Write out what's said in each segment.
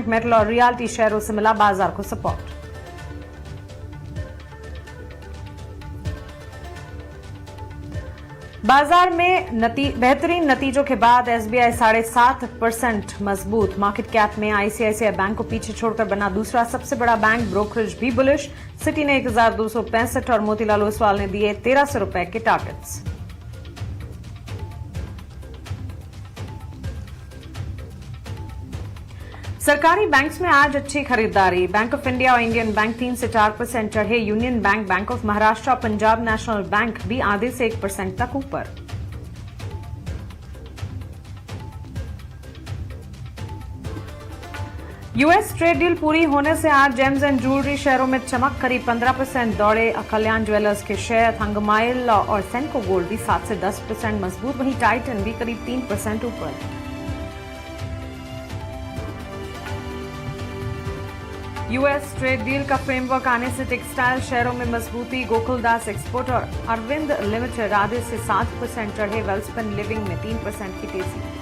Bank, metal और realty शेयरों से मिला बाजार को सपोर्ट। बाजार में बेहतरीन नतीजों के बाद एसबीआई 7.5% मजबूत। मार्केट कैप में आईसीआईसीआई बैंक को पीछे छोड़कर बना दूसरा सबसे बड़ा बैंक। ब्रोकरेज भी बुलिश। सिटी ने 1265 और मोतीलाल ओसवाल ने दिए 1300 रुपए के टारगेट्स। सरकारी बैंक्स में आज अच्छी खरीदारी। बैंक ऑफ इंडिया और इंडियन बैंक 3 से 4% चढ़े। Union bank, bank of Maharashtra और पंजाब नेशनल बैंक भी आधे से 1% तक ऊपर। यूएस ट्रेड डील पूरी होने से आज जेम्स एंड ज्वेलरी शेयरों में चमक। करीब 15% दौड़े कल्याण ज्वेलर्स के शेयर। हंगमाइल और सेंको गोल्ड भी 7 से 10% मजबूत। वहीं टाइटन भी करीब 3% ऊपर। यूएस ट्रेड डील का फ्रेमवर्क आने से टेक्सटाइल शेयरों में मजबूती। गोकुलदास एक्सपोर्ट और अरविंद लिमिटेड आधे से 7% चढ़े। वेल्सपन लिविंग में 3% की तेजी।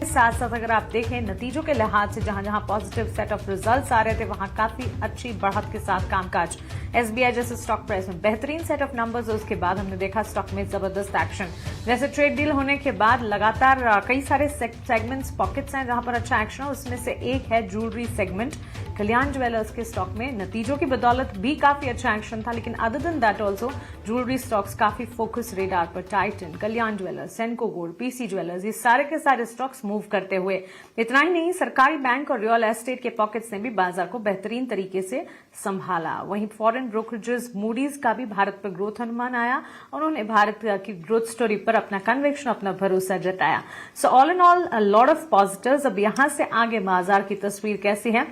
साथ साथ अगर आप देखें नतीजों के लिहाज से जहां जहां पॉजिटिव सेट ऑफ रिजल्ट्स आ रहे थे वहां काफी अच्छी बढ़त के साथ कामकाज। एसबीआई जैसे स्टॉक प्राइस में बेहतरीन सेट ऑफ नंबर्स, उसके बाद हमने देखा स्टॉक में जबरदस्त एक्शन। जैसे ट्रेड डील होने के बाद लगातार कई सारे सेगमेंट्स, पॉकेट्स हैं जहां पर अच्छा एक्शन है। उसमें से एक है ज्वेलरी सेगमेंट। कल्याण ज्वेलर्स के स्टॉक में नतीजों की बदौलत भी काफी अच्छा एक्शन था, लेकिन other then that also jewellery stocks काफी फोकस रेडार पर। Titan, Kalyan jewellers, Senco gold, PC jewellers, ये सारे के सारे स्टॉक्स मूव करते हुए। इतना ही नहीं, सरकारी बैंक और रियल एस्टेट के पॉकेट्स ने भी बाजार को बेहतरीन तरीके से संभाला। वहीं फॉरेन ब्रोकरेजेस मूडीज का भी भारत पर ग्रोथ अनुमान आया। उन्होंने भारत की ग्रोथ स्टोरी पर अपना कन्विक्शन, अपना भरोसा जताया। So all in all lot of positives. अब यहां से आगे बाजार की तस्वीर कैसी है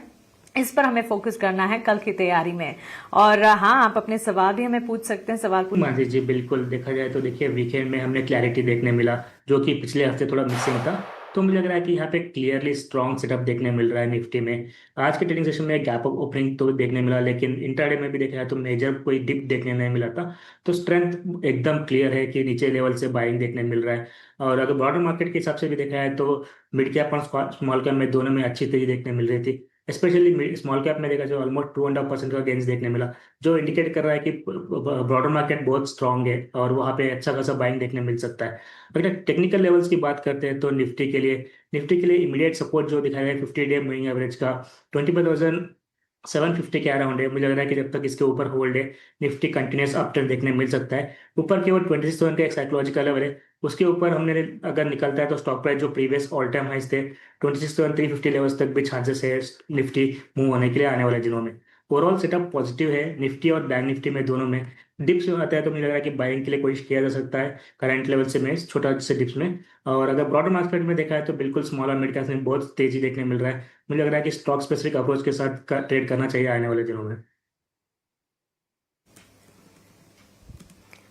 इस पर हमें फोकस करना है कल की तैयारी में। और हाँ, आप अपने सवाल भी हमें पूछ सकते हैं। सवाल पूछ मानसी जी, बिल्कुल देखा जाए तो देखिए वीकेंड में हमने क्लैरिटी देखने मिला जो कि पिछले हफ्ते थोड़ा मिसिंग था। तो मुझे लग रहा है कि यहाँ पे क्लियरली स्ट्रॉन्ग सेटअप देखने मिल रहा है निफ्टी में। आज के ट्रेडिंग सेशन में गैप ऑफ ओपनिंग तो देखने मिला, लेकिन इंट्राडे में भी देखा जाए तो मेजर कोई डिप देखने नहीं मिला था। तो स्ट्रेंथ एकदम क्लियर है कि नीचे लेवल से बाइंग देखने मिल रहा है। और अगर ब्रॉडर मार्केट के हिसाब से भी देखा जाए तो मिड कैप और स्मॉल कैप में दोनों में अच्छी तेजी देखने मिल रही थी। स्पेशली स्मॉल कैप में देखा जाए ऑलमोस्ट 2.5% का गेंस देखने मिला, जो इंडिकेट कर रहा है कि ब्रॉडर मार्केट बहुत स्ट्रांग है और वहाँ पे अच्छा खासा बाइंग देखने मिल सकता है। अगर टेक्निकल लेवल्स की बात करते हैं तो निफ्टी के लिए इमीडिएट सपोर्ट जो दिखाया है 50-डे मूविंग एवरेज का 25,750 के अराउंड है। मुझे लग रहा है कि जब तक इसके ऊपर होल्ड है निफ्टी कंटिन्यूस अपट्रेंड देखने मिल सकता है। ऊपर की ओर 26,000 का एक साइकोलॉजिकल लेवल है, उसके ऊपर हमने अगर निकलता है तो स्टॉक प्राइस जो प्रीवियस ऑल टाइम हाइस थे 26,350 लेवल्स तक भी चांसेस है निफ्टी मूव होने के लिए आने वाले दिनों में। ओवरऑल सेटअप पॉजिटिव है निफ्टी और बैंक निफ्टी में, दोनों में। डिप्स में आता है तो मुझे लग रहा है कि बाइंग के लिए कोशिश किया जा सकता है करंट लेवल से, में छोटा से डिप्स में। और अगर ब्रॉडर मार्केट में देखा है तो बिल्कुल स्मॉल और मिड कैप में बहुत तेजी देखने मिल रहा है। मुझे लग रहा है कि स्टॉक स्पेसिफिक अप्रोच के साथ ट्रेड करना चाहिए आने वाले दिनों में।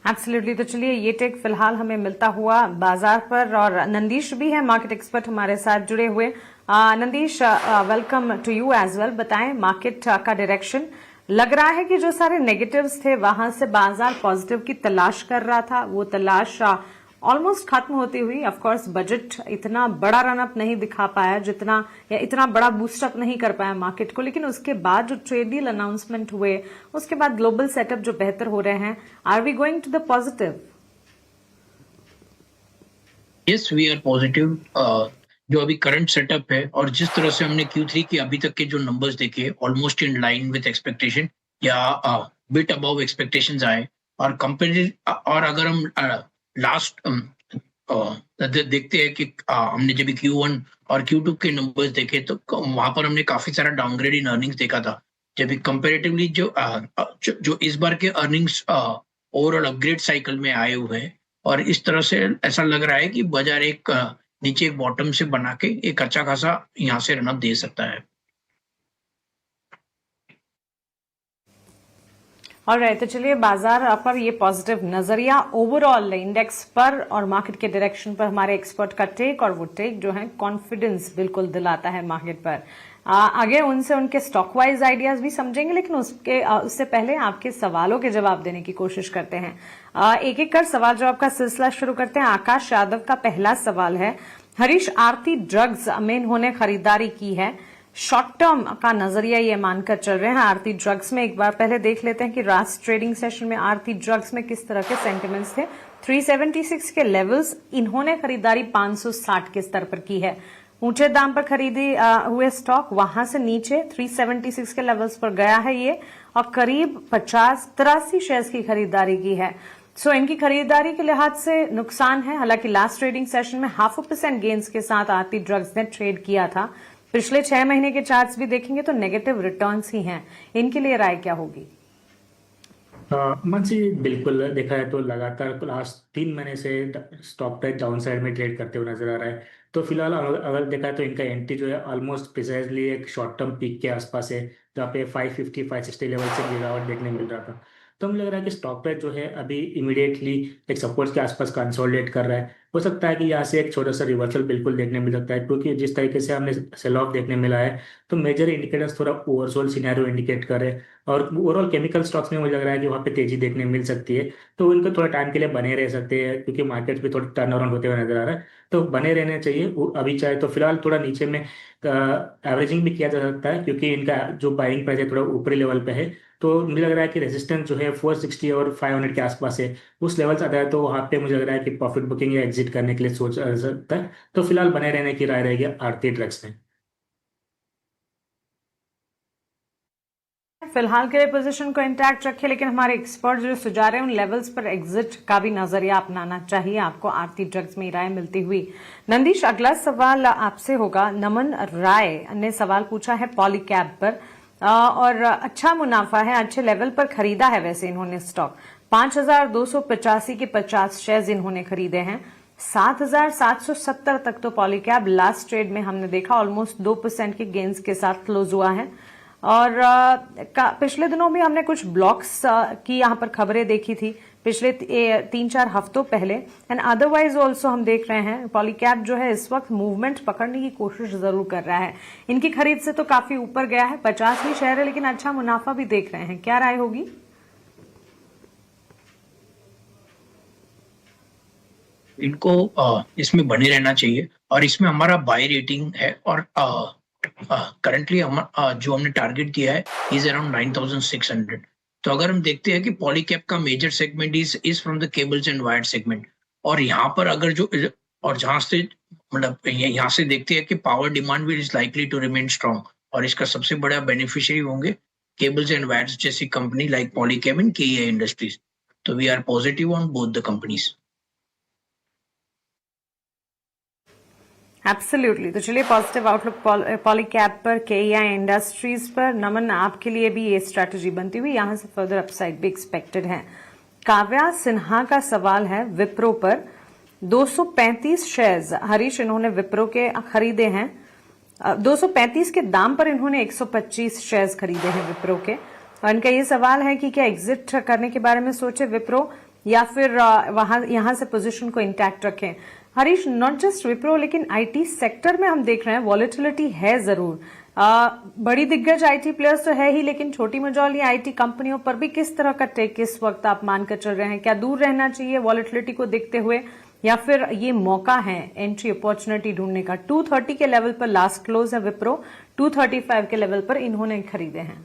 एब्सोल्युटली। तो चलिए ये टेक फिलहाल हमें मिलता हुआ बाजार पर। और नंदीश भी है मार्केट एक्सपर्ट हमारे साथ जुड़े हुए। Nandish, welcome to you as well. बताएं मार्केट का डायरेक्शन। लग रहा है कि जो सारे नेगेटिव्स थे वहां से बाजार पॉजिटिव की तलाश कर रहा था, वो तलाश ऑलमोस्ट खत्म होती हुई। ऑफ कोर्स बजट इतना बड़ा रनअप नहीं दिखा पाया जितना, या इतना बड़ा बूस्टअप नहीं कर पाया मार्केट को, लेकिन उसके बाद जो ट्रेड डील अनाउंसमेंट हुए, उसके बाद ग्लोबल सेटअप जो बेहतर हो रहे हैं, are we going to the positive? Yes, we are positive. जो अभी करंट सेटअप है और जिस तरह से हमने Q3 के अभी तक के जो नंबर्स देखे, almost in line with expectation या बिट अबव एक्सपेक्टेशंस आए। और कंपेयर, और अगर हम लास्ट देखते हैं कि हमने जब Q1 और Q2 के नंबर्स देखे तो वहां पर हमने काफी सारा डाउनग्रेड इन अर्निंग्स देखा था। जब कंपेरेटिवली जो इस बार के अर्निंग्स ओवरऑल अपग्रेड साइकिल में आए हुए हैं और इस तरह से ऐसा लग रहा है कि बाजार एक नीचे एक बॉटम से बना के एक अच्छा खासा यहाँ से रनअप दे सकता है। ऑलराइट, तो चलिए बाजार पर ये पॉजिटिव नजरिया ओवरऑल इंडेक्स पर और मार्केट के डायरेक्शन पर हमारे एक्सपर्ट का टेक, और वो टेक जो है कॉन्फिडेंस बिल्कुल दिलाता है मार्केट पर। आगे उनसे उनके स्टॉक वाइज आइडियाज भी समझेंगे, लेकिन उससे पहले आपके सवालों के जवाब देने की कोशिश करते हैं। एक एक कर सवाल जवाब का सिलसिला शुरू करते हैं। आकाश यादव का पहला सवाल है, हरीश, आरती ड्रग्स में इन्होंने खरीदारी की है, शॉर्ट टर्म का नजरिया ये मानकर चल रहे हैं आरती ड्रग्स में। एक बार पहले देख लेते हैं कि लास्ट ट्रेडिंग सेशन में आरती ड्रग्स में किस तरह के सेंटिमेंट्स थे। 376 के लेवल्स, इन्होंने खरीदारी 560 के स्तर पर की है। ऊंचे दाम पर खरीदी हुए स्टॉक वहां से नीचे 376 के लेवल्स पर गया है ये, और करीब 83 शेयर्स की खरीदारी की है। सो इनकी खरीदारी के लिहाज से नुकसान है। हालांकि लास्ट ट्रेडिंग सेशन में 0.5% गेन्स के साथ आरती ड्रग्स ने ट्रेड किया था। पिछले 6 महीने के चार्ट्स भी देखेंगे तो नेगेटिव रिटर्न्स ही हैं। इनके लिए राय क्या होगी? मनसी, बिल्कुल देखा है तो लगातार लास्ट 3 महीने से स्टॉक प्राइस डाउन साइड में ट्रेड करते हुए नजर आ रहा है। तो फिलहाल अगर देखा है तो इनका एंट्री जो है ऑलमोस्ट प्रिसाइजली एक शॉर्ट टर्म पीक के आसपास है, जहाँ पे 550-560 लेवल से गिरावट देखने मिल रहा था। तो मुझे लग रहा है कि स्टॉक प्राइस जो है अभी इमीडिएटली एक सपोर्ट के आसपास कंसोलिडेट कर रहा है। हो सकता है कि यहाँ से एक छोटा सा रिवर्सल बिल्कुल देखने मिल सकता है, क्योंकि जिस तरीके से हमने सेल ऑफ देखने मिला है तो मेजर इंडिकेटर्स थोड़ा ओवरसोल्ड सिनेरियो इंडिकेट कर रहे हैं, और ओवरऑल केमिकल स्टॉक्स में मुझे लग रहा है कि वहाँ पे तेजी देखने मिल सकती है। तो उनको थोड़ा टाइम के लिए बने रह सकते हैं, क्योंकि मार्केट भी थोड़ा टर्न अराउंड होते हुए नजर आ रहा है, तो बने रहने चाहिए। अभी चाहे तो फिलहाल थोड़ा नीचे में एवरेजिंग भी किया जा सकता है, क्योंकि इनका जो बाइंग प्राइस है थोड़ा ऊपरी लेवल पे है। तो मुझे लग रहा है कि रेजिस्टेंस जो है 460 और 500 के आसपास है, उस लेवल से आता है तो वहाँ पे मुझे लग रहा है कि प्रॉफिट बुकिंग या एग्जिट करने के लिए सोच सकता है। तो फिलहाल बने रहने की राय रहेगी आरती ड्रग्स में। फिलहाल के लिए पोजीशन को इंटैक्ट रखें, लेकिन हमारे एक्सपर्ट जो सुझा रहे हैं उन लेवल्स पर एग्जिट का भी नजरिया अपनाना चाहिए आपको आरती ड्रग्स में राय मिलती हुई। नंदीश, अगला सवाल आपसे होगा। नमन राय ने सवाल पूछा है पॉलीकैब पर, और अच्छा मुनाफा है, अच्छे लेवल पर खरीदा है वैसे इन्होंने स्टॉक। 5285 के 50 शेयर्स इन्होंने खरीदे हैं। 7770 तक तो पॉलीकैब लास्ट ट्रेड में हमने देखा ऑलमोस्ट 2% के गेन्स के साथ क्लोज हुआ है। और पिछले दिनों भी हमने कुछ ब्लॉक्स की यहाँ पर खबरें देखी थी पिछले 3-4 हफ्तों पहले। एंड अदरवाइज ऑल्सो हम देख रहे हैं पॉलीकैब जो है इस वक्त मूवमेंट पकड़ने की कोशिश जरूर कर रहा है। इनकी खरीद से तो काफी ऊपर गया है, 50 ही शेयर है, लेकिन अच्छा मुनाफा भी देख रहे हैं। क्या राय होगी? इनको इसमें बने रहना चाहिए और इसमें हमारा बाय रेटिंग है, और करंटली जो हमने टारगेट दिया है इज अराउंड 9600। तो अगर हम देखते हैं कि पॉलीकैब का major segment is from the cables and wired segment, और यहाँ पर अगर जो और जहां से मतलब यहाँ से देखते हैं कि पावर डिमांड भी is likely to remain strong, और इसका सबसे बड़ा बेनिफिशियरी होंगे केबल्स एंड वायर्स जैसी कंपनी like Polycab and KEI industries. तो we are positive on both the companies. Absolutely. तो चलिए पॉजिटिव आउटलुक पॉलीकैब पर, केईए इंडस्ट्रीज पर। नमन, आपके लिए भी ये स्ट्रैटेजी बनती हुई, यहां से फर्दर अपसाइड भी एक्सपेक्टेड है। काव्या सिन्हा का सवाल है विप्रो पर। 235 शेयर्स हरीश इन्होंने विप्रो के खरीदे हैं। 235 के दाम पर इन्होंने 125 शेयर्स खरीदे हैं विप्रो के। और इनका ये सवाल है कि क्या एग्जिट करने के बारे में सोचे विप्रो, या फिर यहां से पोजीशन को इंटैक्ट रखें। हरीश, नॉट जस्ट विप्रो लेकिन आईटी सेक्टर में हम देख रहे हैं वॉलेटिलिटी है जरूर। बड़ी दिग्गज आईटी प्लेयर्स तो है ही, लेकिन छोटी मझौली आईटी कंपनियों पर भी किस तरह का टेक इस वक्त आप मानकर चल रहे हैं? क्या दूर रहना चाहिए वॉलेटिलिटी को देखते हुए, या फिर ये मौका है एंट्री अपॉर्चुनिटी ढूंढने का? 230 के लेवल पर लास्ट क्लोज है विप्रो, 235 के लेवल पर इन्होंने खरीदे हैं।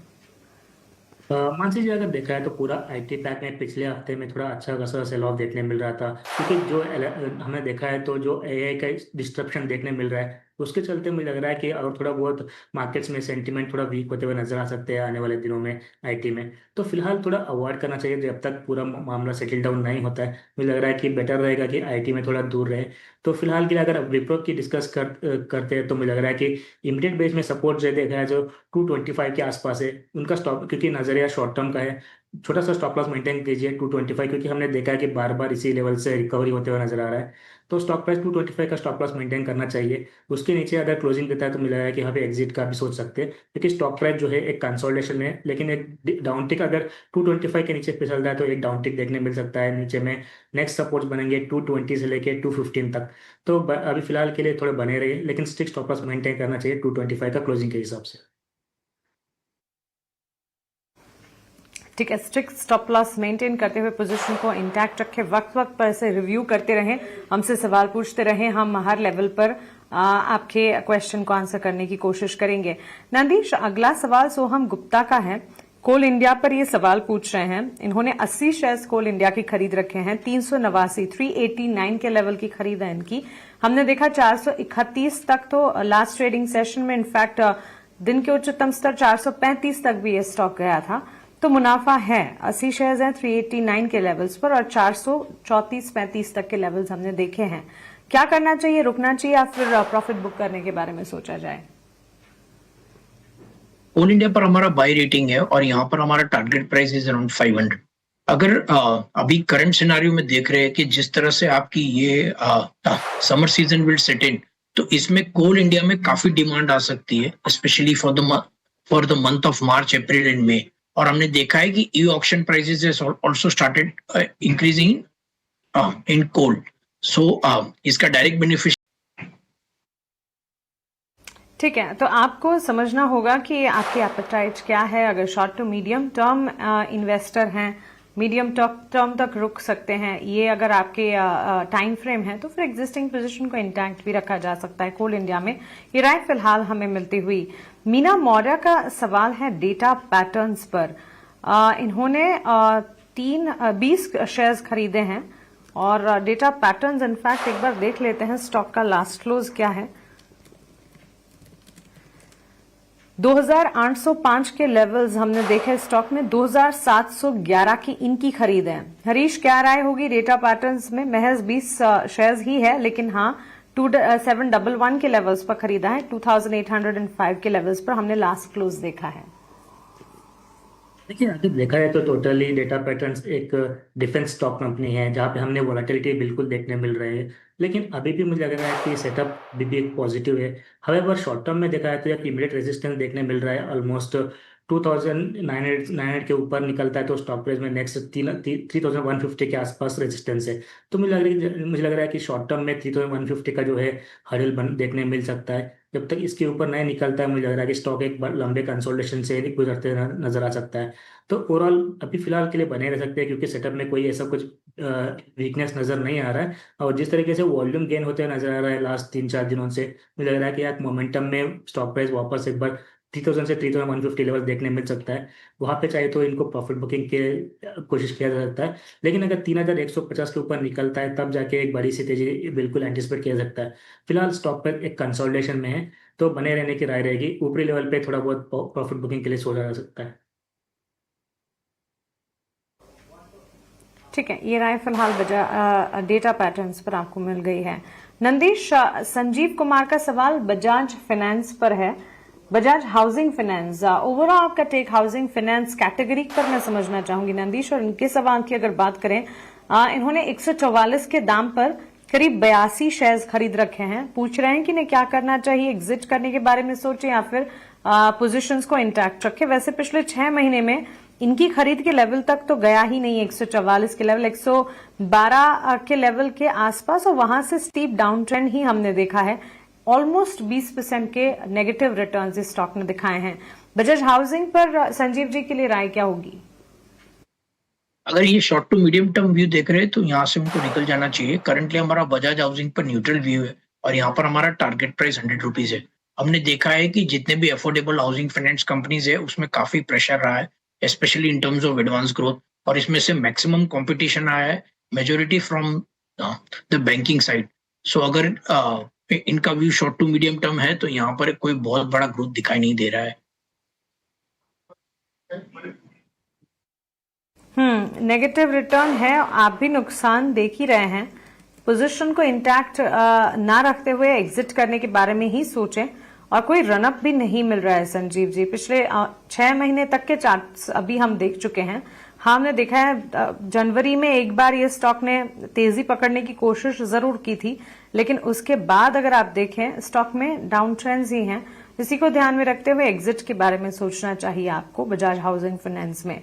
मानसी जी, अगर देखा है तो पूरा आईटी पैक में पिछले हफ्ते में थोड़ा अच्छा खासा सेल ऑफ देखने मिल रहा था, क्योंकि जो हमने देखा है तो जो एआई का डिस्ट्रप्शन देखने मिल रहा है उसके चलते मुझे लग रहा है कि और थोड़ा बहुत मार्केट्स में सेंटीमेंट थोड़ा वीक होते हुए नजर आ सकते हैं आने वाले दिनों में आईटी में। तो फिलहाल थोड़ा अवॉइड करना चाहिए जब तक पूरा मामला सेटल डाउन नहीं होता है। मुझे लग रहा है कि बेटर रहेगा कि आईटी में थोड़ा दूर रहे। तो फिलहाल के लिए अगर विप्रो की डिस्कस करते हैं तो मुझे लग रहा है कि इमीडिएट बेस में सपोर्ट जो देखा है जो 225 के आसपास है उनका स्टॉप, क्योंकि नजरिया शॉर्ट टर्म का है। छोटा सा स्टॉप लॉस मेंटेन कीजिए 225, क्योंकि हमने देखा है कि बार बार इसी लेवल से रिकवरी होते हुए नजर आ रहा है। तो स्टॉक प्राइस 225 का स्टॉप लॉस मेंटेन करना चाहिए। उसके नीचे अगर क्लोजिंग देता है तो मिला है कि यहाँ पे एग्जिट का भी सोच सकते हैं, क्योंकि स्टॉक प्राइस जो है एक कंसोलिडेशन में है, लेकिन एक डाउन टिक अगर 225 के नीचे फिसल रहा है तो एक डाउन टिक देखने मिल सकता है नीचे में। नेक्स्ट सपोर्ट बनेंगे 220 से लेके 215 तक। तो अभी फिलहाल के लिए थोड़े बने रहिए, लेकिन स्ट्रिक्ट स्टॉप लॉस मेंटेन करना चाहिए 225 का क्लोजिंग के हिसाब से। ठीक है, स्ट्रिक्ट स्टॉप लॉस मेंटेन करते हुए पोजीशन को इंटैक्ट रखें, वक्त वक्त पर इसे रिव्यू करते रहें, हमसे सवाल पूछते रहें, हम हर लेवल पर आपके क्वेश्चन को आंसर करने की कोशिश करेंगे। नंदीश, अगला सवाल सोहम गुप्ता का है। कोल इंडिया पर ये सवाल पूछ रहे हैं। इन्होंने 80 शेयर्स कोल इंडिया की खरीद रखे हैं, 389 के लेवल की खरीद है इनकी। हमने देखा 431 तक तो लास्ट ट्रेडिंग सेशन में, इनफैक्ट दिन के उच्चतम स्तर 435 तक भी ये स्टॉक गया था। तो मुनाफा है, 80 शेयर्स हैं 389 के लेवल्स पर और 434-35 तक के लेवल्स हमने देखे हैं। क्या करना चाहिए, रुकना चाहिए या फिर प्रॉफिट बुक करने के बारे में सोचा जाए? कोल इंडिया पर हमारा बाय रेटिंग है और यहाँ पर हमारा टारगेट प्राइस इज अराउंड 500। अगर अभी करंट सिनारियो में देख रहे हैं कि जिस तरह से आपकी ये समर सीजन विल सेट इन, तो इसमें कोल इंडिया में काफी डिमांड आ सकती है, specially for the month of March, April and May. और हमने देखा है कि e auction prices has also started increasing in coal. So इसका डायरेक्ट बेनिफिट। ठीक है, तो आपको समझना होगा कि आपकी एपेटाइट क्या है। अगर short to medium term investor हैं, मीडियम टर्म तक रुक सकते हैं, ये अगर आपके टाइम फ्रेम है तो फिर एग्जिस्टिंग पोजीशन को इंटैक्ट भी रखा जा सकता है कोल इंडिया में। ये राय फिलहाल हमें मिलती हुई। मीना मौर्य का सवाल है डेटा पैटर्न्स पर। इन्होंने 20 शेयर्स खरीदे हैं और डेटा पैटर्न्स इनफैक्ट एक बार देख लेते हैं स्टॉक का लास्ट क्लोज क्या है। 2805 के लेवल्स हमने देखे स्टॉक में, 2711 की इनकी खरीद है। हरीश, क्या राय होगी डेटा पैटर्न्स में? महज 20 शेयर्स ही है, लेकिन हाँ 2711 के लेवल्स पर खरीदा है। 2805 के लेवल्स पर हमने लास्ट क्लोज देखा है। देखिए, अगर देखा जाए तो टोटली डेटा पैटर्न्स एक डिफेंस स्टॉक कंपनी है जहाँ पे हमने वोलेटिलिटी बिल्कुल देखने मिल रहे हैं, लेकिन अभी भी मुझे लग रहा है कि सेटअप भी एक पॉजिटिव है। हावेवर शॉर्ट टर्म में देखा जाए तो एक इमीडिएट रेजिस्टेंस देखने मिल रहा है, ऑलमोस्ट 2900 के ऊपर निकलता है तो स्टॉक प्राइस में नेक्स्ट 3150 के आसपास रेजिस्टेंस है। तो मुझे लग रहा है कि शॉर्ट टर्म में 3150 का जो है हर्डल देखने मिल सकता है। जब तक इसके ऊपर नहीं निकलता है मुझे लग रहा है कि स्टॉक एक लंबे कंसोलिडेशन से गुजरते नजर आ सकता है। तो ओवरऑल अभी फिलहाल के लिए बने रह सकते हैं, क्योंकि सेटअप में कोई ऐसा कुछ वीकनेस नजर नहीं आ रहा है। और जिस तरीके से वॉल्यूम गेन होते हुए नजर आ रहा है लास्ट 3-4 दिनों से, मुझे लग रहा है कि एक मोमेंटम में स्टॉक प्राइस वापस एक बार 3000 से 3150 लेवल देखने मिल सकता है। वहां पे चाहे तो इनको प्रॉफिट बुकिंग के कोशिश किया जा सकता है, लेकिन अगर 3150 के ऊपर निकलता है तब जाके एक बड़ी सी तेजी बिल्कुल एंटिसिपेट किया जा सकता है। फिलहाल स्टॉक पर एक कंसोलिडेशन में है तो बने रहने की राय रहेगी। ऊपरी लेवल पे थोड़ा बहुत प्रॉफिट बुकिंग के लिए सोचा जा सकता है। ठीक है, ये राय फिलहाल डेटा पैटर्न्स पर आपको मिल गई है। नंदीश, संजीव कुमार का सवाल बजाज फाइनेंस पर है। बजाज हाउसिंग फाइनेंस, ओवरऑल आपका टेक हाउसिंग फाइनेंस कैटेगरी पर मैं समझना चाहूंगी नंदीश। और इनके सवाल की अगर बात करें, इन्होंने 144 के दाम पर करीब 82 शेयर्स खरीद रखे हैं। पूछ रहे हैं कि इन्हें क्या करना चाहिए, एग्जिट करने के बारे में सोचें या फिर पोजीशंस को इंटैक्ट रखें। वैसे पिछले 6 महीने में इनकी खरीद के लेवल तक तो गया ही नहीं, 144 के लेवल, 112 के लेवल के आसपास, और वहां से स्टीप डाउन ट्रेंड ही हमने देखा है। ऑलमोस्ट 20% के नेगेटिव रिटर्न्स इस स्टॉक ने दिखाए हैं। बजाज हाउसिंग पर संजीव जी के लिए राय क्या होगी? अगर ये short to medium term view देख रहे हैं तो यहाँ से उनको निकल जाना चाहिए। करंटली हमारा बजाज हाउसिंग पर न्यूट्रल व्यू है और यहाँ पर हमारा टारगेट प्राइस 100 रुपीज है। हमने देखा है कि जितने भी अफोर्डेबल हाउसिंग फाइनेंस कंपनीज है उसमें काफी प्रेशर रहा है, specially in terms of advance growth, और इसमें से मैक्सिमम कंपटीशन आया है majority from the banking side. So अगर इनका view short to medium term है, तो यहाँ पर कोई बहुत बड़ा ग्रोथ दिखाई नहीं दे रहा है। नेगेटिव रिटर्न है, आप भी नुकसान देख ही रहे हैं। पोजीशन को इंटैक्ट ना रखते हुए एग्जिट करने के बारे में ही सोचें, और कोई रनअप भी नहीं मिल रहा है संजीव जी। पिछले 6 महीने तक के चार्ट्स अभी हम देख चुके हैं। हमने देखा है जनवरी में एक बार ये स्टॉक ने तेजी पकड़ने की कोशिश जरूर की थी, लेकिन उसके बाद अगर आप देखें स्टॉक में डाउन ट्रेंड्स ही हैं। इसी को ध्यान में रखते हुए एग्जिट के बारे में सोचना चाहिए आपको बजाज हाउसिंग फाइनेंस में।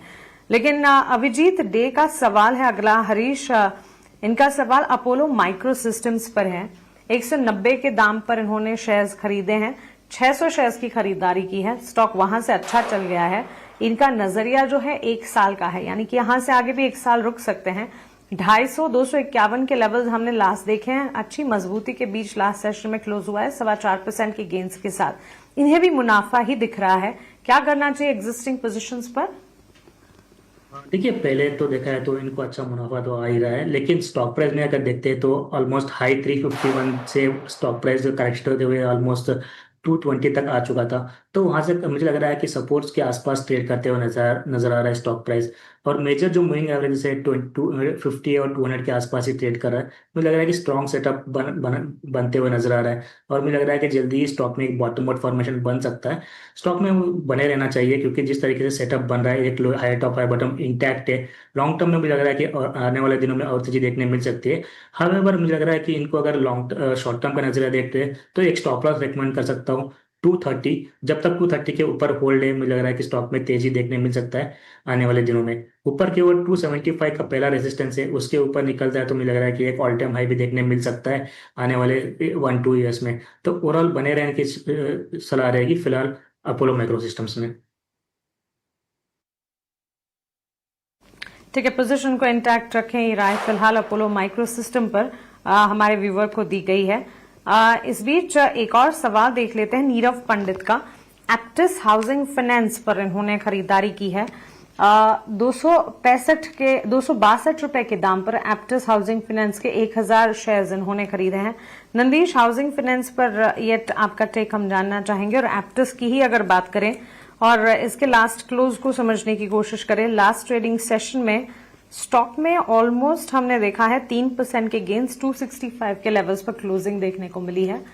लेकिन अभिजीत डे का सवाल है अगला। हरीश, इनका सवाल अपोलो माइक्रो सिस्टम्स पर है। 190 के दाम पर इन्होंने शेयर्स खरीदे हैं, 600 शेयर्स की खरीदारी की है, स्टॉक वहां से अच्छा चल गया है। इनका नजरिया जो है 1 साल का है, यानी कि यहां से आगे भी 1 साल रुक सकते हैं। 250 251 के लेवल्स हमने लास्ट देखे हैं, अच्छी मजबूती के बीच लास्ट सेशन में क्लोज हुआ है 4.25% के गेंस के साथ। इन्हें भी मुनाफा ही दिख रहा है, क्या करना चाहिए एग्जिस्टिंग पोजीशंस पर? देखिए, पहले तो देखा है तो इनको अच्छा मुनाफा तो आ ही रहा है, लेकिन स्टॉक प्राइस में अगर देखते हैं तो ऑलमोस्ट हाई 351 से स्टॉक प्राइस करेक्ट होते हुए ऑलमोस्ट 220 तक आ चुका था। तो वहां से मुझे लग रहा है कि सपोर्ट्स के आसपास ट्रेड करते हुए नजर आ रहा है स्टॉक प्राइस। और मेजर जो मूविंग एवरेज है 50 और 200 के आसपास ही ट्रेड कर रहा है। मुझे लग रहा है कि स्ट्रॉन्ग सेटअप बनते हुए नजर आ रहा है, और मुझे लग रहा है कि जल्दी ही स्टॉक में एक बॉटम आउट फॉर्मेशन बन सकता है। स्टॉक में वो बने रहना चाहिए, क्योंकि जिस तरीके से सेटअप बन रहा है, एक high top high bottom intact है। लॉन्ग टर्म में मुझे लग रहा है कि आने वाले दिनों में और तेजी देखने मिल सकती है। हावेवर मुझे लग रहा है कि इनको अगर शॉर्ट टर्म का नजरिया देखते हैं तो एक स्टॉप लॉस रेकमेंड कर सकता हूँ 230। जब तक 230 के ऊपर होल्ड है, मुझे लग रहा है कि स्टॉक में तेजी देखने मिल सकता है आने वाले दिनों में। ऊपर की ओर 275 का पहला रेजिस्टेंस है, उसके ऊपर निकलता है तो मुझे लग रहा है कि एक ऑल टाइम हाई भी देखने मिल सकता है आने वाले 1-2 ईयर्स में। तो ओवरऑल बने रहने की सलाह रहेगी फिलहाल अपोलो माइक्रो सिस्टम्स में। ठीक है, पोजीशन को इंटैक्ट रखें, ये राय फिलहाल अपोलो माइक्रो सिस्टम पर हमारे व्यूवर को दी गई है। इस बीच एक और सवाल देख लेते हैं नीरव पंडित का। एप्टिस हाउसिंग फाइनेंस पर इन्होंने खरीदारी की है 262 रुपए के दाम पर। एप्टिस हाउसिंग फाइनेंस के 1000 शेयर्स इन्होंने खरीदे हैं। नंदीश, हाउसिंग फाइनेंस पर ये आपका टेक हम जानना चाहेंगे, और एप्टिस की ही अगर बात करें और इसके लास्ट क्लोज को समझने की कोशिश करें। लास्ट ट्रेडिंग सेशन में स्टॉक में ऑलमोस्ट हमने देखा है 3% के गेंस 265 के लेवल्स पर क्लोजिंग देखने को मिली है,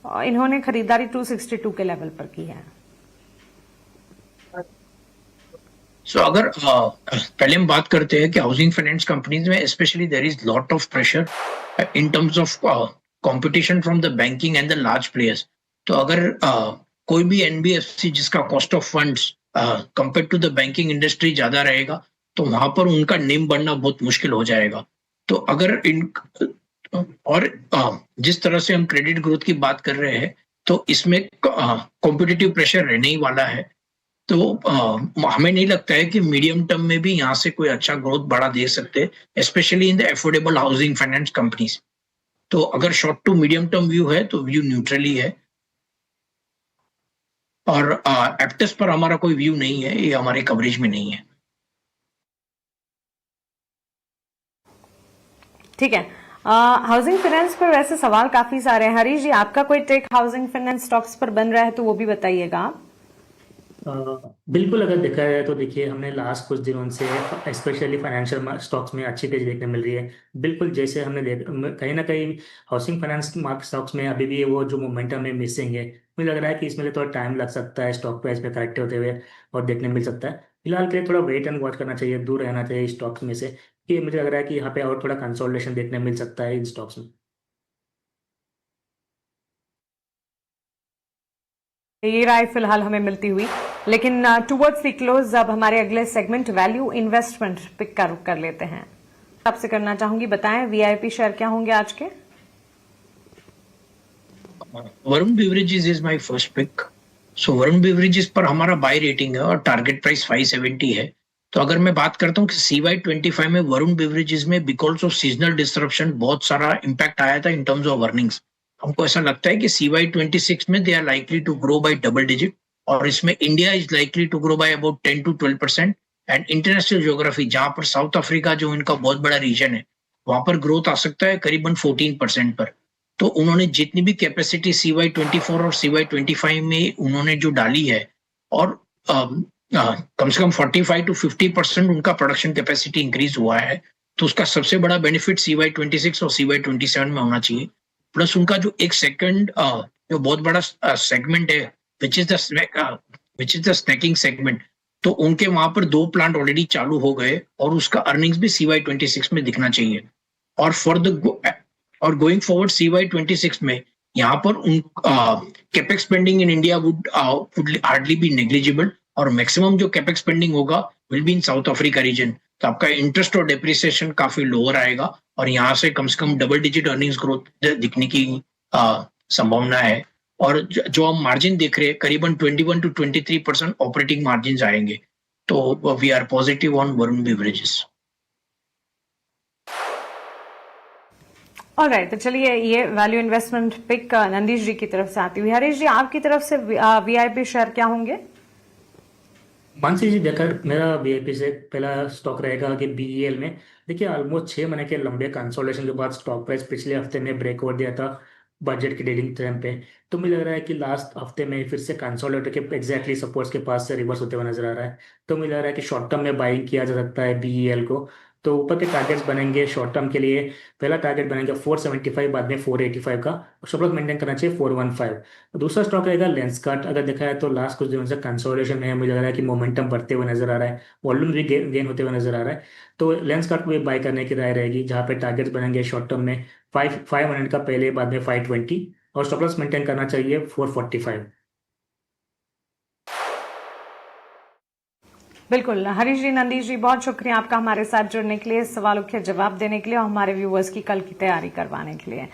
और इन्होंने खरीदारी 262 के लेवल पर की है। अगर पहले हम बात करते हैं कि हाउसिंग फाइनेंस कंपनीज में specially there is lot of pressure in terms of competition from the banking and the large players. तो अगर कोई भी एनबीएफसी जिसका cost of funds compare to the banking industry ज्यादा रहेगा, तो वहां पर उनका नेम बढ़ना बहुत मुश्किल हो जाएगा। तो अगर जिस तरह से हम क्रेडिट ग्रोथ की बात कर रहे हैं, तो इसमें कॉम्पिटिटिव प्रेशर रहने ही वाला है। तो हमें नहीं लगता है कि मीडियम टर्म में भी यहाँ से कोई अच्छा ग्रोथ बढ़ा दे सकते, specially in the affordable housing finance companies. तो अगर short to medium term view है तो व्यू न्यूट्रली है, और एप्टिस पर हमारा कोई व्यू नहीं है, ये हमारे कवरेज में नहीं है। ठीक है, हाउसिंग फाइनेंस पर वैसे सवाल काफी सारे हैं। हरीश जी, आपका कोई टेक हाउसिंग फाइनेंस स्टॉक्स पर बन रहा है तो वो भी बताइएगा आप। बिल्कुल, अगर देखा जाए तो देखिए, हमने लास्ट कुछ दिनों से स्पेशली फाइनेंशियल स्टॉक्स में अच्छी तेजी देखने मिल रही है। बिल्कुल, जैसे हमने कहीं ना कहीं हाउसिंग फाइनेंस मार्क स्टॉक्स में अभी भी वो जो मोमेंटम है मिसिंग है। मुझे लग रहा है कि इसमें थोड़ा टाइम लग सकता है स्टॉक प्राइस पे करेक्ट होते हुए, और देखने मिल सकता है। फिलहाल के लिए थोड़ा वेट एंड वॉच करना चाहिए, दूर रहना चाहिए स्टॉक्स में से, कि मुझे लग रहा है कि यहाँ पे और थोड़ा कंसोलिडेशन देखने मिल सकता है इन स्टॉक्स में। ये राय फिलहाल हमें मिलती हुई, लेकिन टुवर्ड्स द क्लोज अब हमारे अगले सेगमेंट वैल्यू इन्वेस्टमेंट पिक का रुख कर लेते हैं। आपसे करना चाहूंगी, बताएं वीआईपी शेयर क्या होंगे आज के? Varun Beverages is my first pick. So Varun Beverages पर हमारा बाय रेटिंग है और टारगेट प्राइस 570 है। तो अगर मैं बात करता हूँ कि CY25 में वरुण बेवरेजेस में बिकॉज ऑफ सीजनल डिस्ट्रप्शन बहुत सारा इम्पैक्ट आया था इन टर्म्स ऑफ अर्निंग्स। हमको ऐसा लगता है कि CY26 में they are likely to grow by double digit, और इसमें India is likely to grow by about 10 to 12%, and international geography जहां पर साउथ अफ्रीका जो इनका बहुत बड़ा रीजन है, वहां पर ग्रोथ आ सकता है करीबन 14% पर। तो उन्होंने जितनी भी कैपेसिटी CY24 और CY25 में उन्होंने जो डाली है, और कम से कम 45 to 50% उनका प्रोडक्शन कैपेसिटी इंक्रीज हुआ है, तो उसका सबसे बड़ा बेनिफिट CY26 और CY27 में होना चाहिए। प्लस उनका जो एक सेकंड जो बहुत बड़ा सेगमेंट है, which is the snacking segment, तो उनके वहां पर 2 प्लांट ऑलरेडी चालू हो गए और उसका अर्निंग्स भी CY26 में दिखना चाहिए। और और गोइंग फॉरवर्ड CY26 में यहाँ पर capex spending in India would hardly B negligible, और मैक्सिमम जो कैपेक्स स्पेंडिंग होगा will be in south Africa reason. तो आपका इंटरेस्ट और डेप्रिसिएशन काफी लोअर आएगा, और यहाँ से कम डबल डिजिट अर्निंग्स ग्रोथ दिखने की संभावना है। और जो हम मार्जिन देख रहे हैं, करीबन 21 to 23% ऑपरेटिंग मार्जिन आएंगे। तो we are positive on Varun Beverages. Alright, तो चलिए ये value investment pick Nandish ji की तरफ से आती हुई। हरीश जी, आपकी तरफ से वीआईपी शेयर क्या होंगे? मानसी जी, देखकर मेरा वीआईपी से पहला स्टॉक रहेगा कि बीईएल में। देखिए, ऑलमोस्ट 6 महीने के लंबे कंसोलिडेशन के बाद स्टॉक प्राइस पिछले हफ्ते में ब्रेक ओवर दिया था बजट के डीलिंग टाइम पे। तो मुझे लग रहा है कि लास्ट हफ्ते में फिर से कंसोलिडेट के एग्जैक्टली सपोर्ट्स के पास से रिवर्स होते हुए नजर आ रहा है। तो मुझे लग रहा है कि शॉर्ट टर्म में बाइंग किया जा सकता है बीईएल को। तो ऊपर के टारगेट्स बनेंगे शॉर्ट टर्म के लिए। पहला टारगेट बनेगा 475, बाद में 485 का, और स्टॉप लॉस मेंटेन करना चाहिए 415। दूसरा स्टॉक रहेगा लेंसकार्ट। अगर देखा है तो लास्ट कुछ दिनों से कंसोलिडेशन में है, मुझे लग रहा है कि मोमेंटम बढ़ते हुए नजर आ रहा है, वॉल्यूम भी गेन होते हुए नजर आ रहा है। तो लेंसकार्ट को भी बाय करने की राय रहेगी, जहाँ पे टारगेट्स बनेंगे शॉर्ट टर्म में 500 का पहले, बाद में 520, और स्टॉप लॉस मेंटेन करना चाहिए 445। बिल्कुल हरीश जी, नंदीश जी, बहुत शुक्रिया आपका हमारे साथ जुड़ने के लिए, सवालों के जवाब देने के लिए और हमारे व्यूअर्स की कल की तैयारी करवाने के लिए।